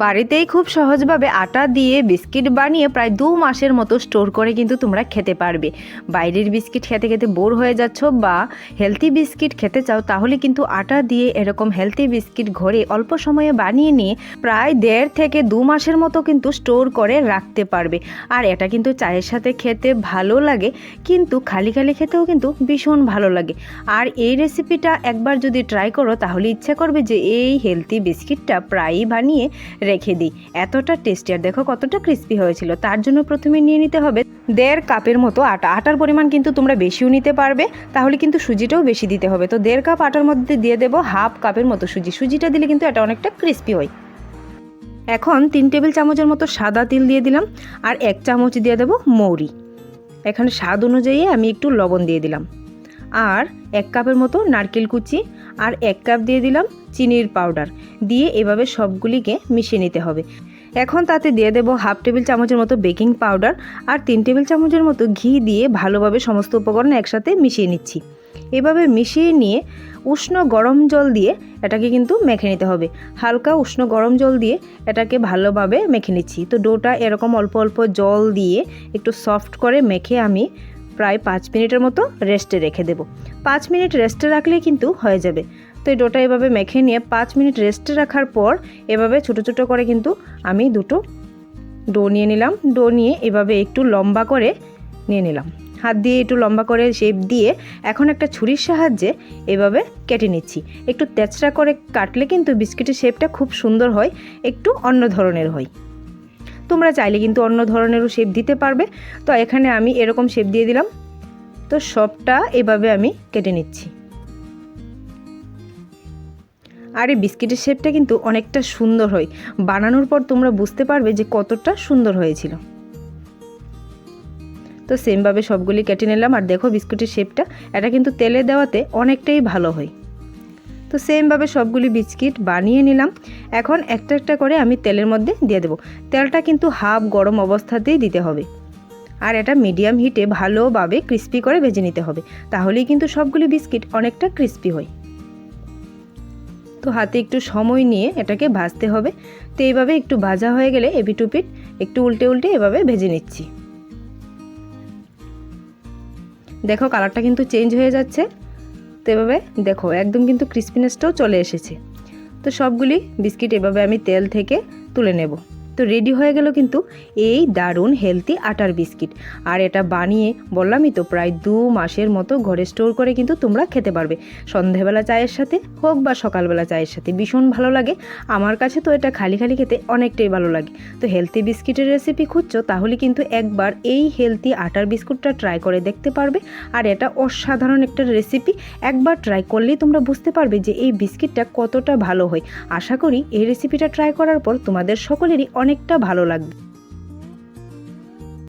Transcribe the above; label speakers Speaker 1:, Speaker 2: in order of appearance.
Speaker 1: বাড়িতেই খুব সহজভাবে আটা দিয়ে বিস্কিট বানিয়ে প্রায় 2 মাসের মতো স্টোর করে কিন্তু তোমরা খেতে পারবে। বাইরের বিস্কিট খেতে খেতে বোর হয়ে যাচ্ছ বা হেলদি বিস্কিট খেতে চাও, তাহলে কিন্তু আটা দিয়ে এরকম হেলদি বিস্কিট ঘরে অল্প সময়ে বানিয়ে নিয়ে প্রায় 1.5 থেকে 2 মাসের মতো কিন্তু স্টোর করে রাখতে পারবে। আর এটা কিন্তু চায়ের সাথে খেতে ভালো লাগে, কিন্তু খালি খালি খেতেও কিন্তু ভীষণ ভালো লাগে। আর এই রেসিপিটা একবার যদি ট্রাই করো তাহলে ইচ্ছা করবে যে এই হেলদি বিস্কিটটা প্রায়ই বানিয়ে রেখে দিই। এতটা টেস্টি, আর দেখো কতটা ক্রিস্পি হয়েছিল। তার জন্য প্রথমে নিয়ে নিতে হবে 1.5 কাপের মতো আটা। আটার পরিমাণ কিন্তু তোমরা বেশিও নিতে পারবে, তাহলে কিন্তু সুজিটাও বেশি দিতে হবে। তো 1.5 কাপ আটার মধ্যে দিয়ে দেবো 1/2 কাপের মতো সুজি। সুজিটা দিলে কিন্তু এটা অনেকটা ক্রিস্পি হয়। এখন 3 টেবিল চামচের মতো সাদা তিল দিয়ে দিলাম, আর 1 চামচ দিয়ে দেবো মৌরি। এখানে স্বাদ অনুযায়ী আমি একটু লবণ দিয়ে দিলাম, আর 1 কাপের মতো নারকেল কুচি, আর 1 কাপ দিয়ে দিলাম চিনির পাউডার। দিয়ে এভাবে সবগুলিকে মিশিয়ে নিতে হবে। এখন তাতে দিয়ে দেবো 1/2 টেবিল চামচের মতো বেকিং পাউডার, আর 3 টেবিল চামচের মতো ঘি দিয়ে ভালোভাবে সমস্ত উপকরণ একসাথে মিশিয়ে নিচ্ছি। এভাবে মিশিয়ে নিয়ে উষ্ণ গরম জল দিয়ে এটাকে কিন্তু মেখে নিতে হবে। হালকা উষ্ণ গরম জল দিয়ে এটাকে ভালোভাবে মেখে নিচ্ছি। তো ডোটা এরকম অল্প অল্প জল দিয়ে একটু সফট করে মেখে আমি প্রায় 5 মিনিটের মতো রেস্টে রেখে দেব। 5 মিনিট রেস্টে রাখলে কিন্তু হয়ে যাবে। তো এই ডোটা এভাবে মেখে নিয়ে 5 মিনিট রেস্টে রাখার পর এভাবে ছোটো ছোটো করে কিন্তু আমি দুটো ডো নিয়ে নিলাম। ডো নিয়ে এভাবে একটু লম্বা করে নিয়ে নিলাম, হাত দিয়ে একটু লম্বা করে শেপ দিয়ে এখন একটা ছুরির সাহায্যে এভাবে কেটে নিচ্ছি। একটু তেঁচড়া করে কাটলে কিন্তু বিস্কিটের শেপটা খুব সুন্দর হয়, একটু অন্য ধরনের হয়। তোমরা চাইলে কিন্তু অন্য ধরনেরও শেপ দিতে পারবে। তো এখানে আমি এরকম শেপ দিয়ে দিলাম। তো সবটা এভাবে আমি কেটে নিচ্ছি। আর এই বিস্কিটের শেপটা কিন্তু অনেকটা সুন্দর হয়। বানানোর পর তোমরা বুঝতে পারবে যে কতটা সুন্দর হয়েছিল। তো সেমভাবে সবগুলি কেটে নিলাম। আর দেখো বিস্কুটের শেপটা, এটা কিন্তু তেলে দেওয়াতে অনেকটাই ভালো হয়। তো সেমভাবে সবগুলি বিস্কিট বানিয়ে নিলাম। এখন একটা একটা করে আমি তেলের মধ্যে দিয়ে দেবো। তেলটা কিন্তু হাফ গরম অবস্থাতেই দিতে হবে, আর এটা মিডিয়াম হিটে ভালোভাবে ক্রিস্পি করে ভেজে নিতে হবে। তাহলেই কিন্তু সবগুলি বিস্কিট অনেকটা ক্রিস্পি হয়। তো হাতে একটু সময় নিয়ে এটাকে ভাজতে হবে। তো এইভাবে একটু ভাজা হয়ে গেলে এপিট ওপিট একটু উল্টে উল্টে এভাবে ভেজে নিচ্ছি। দেখো কালারটা কিন্তু চেঞ্জ হয়ে যাচ্ছে। তো এভাবে দেখো একদম কিন্তু ক্রিস্পিনেসটাও চলে এসেছে। তো সবগুলি বিস্কিট এভাবে আমি তেল থেকে তুলে নেব। তো রেডি হয়ে গেল কিন্তু এই দারুণ হেলদি আটার বিস্কিট। আর এটা বানিয়ে বললামই তো প্রায় 2 মাসের মতো ঘরে স্টোর করে কিন্তু তোমরা খেতে পারবে। সন্ধ্যাবেলা চায়ের সাথে হোক বা সকালবেলা চায়ের সাথে ভীষণ ভালো লাগে। আমার কাছে তো এটা খালি খালি খেতে অনেকটাই ভালো লাগে। তো হেলদি বিস্কিটের রেসিপি খুঁজছো, তাহলে কিন্তু একবার এই হেলদি আটার বিস্কুটটা ট্রাই করে দেখতে পারবে। আর এটা অসাধারণ একটা রেসিপি। একবার ট্রাই করলেই তোমরা বুঝতে পারবে যে এই বিস্কিটটা কতটা ভালো হয়। আশা করি এই রেসিপিটা ট্রাই করার পর তোমাদের সকলেরই অনেকটা ভালো লাগবে।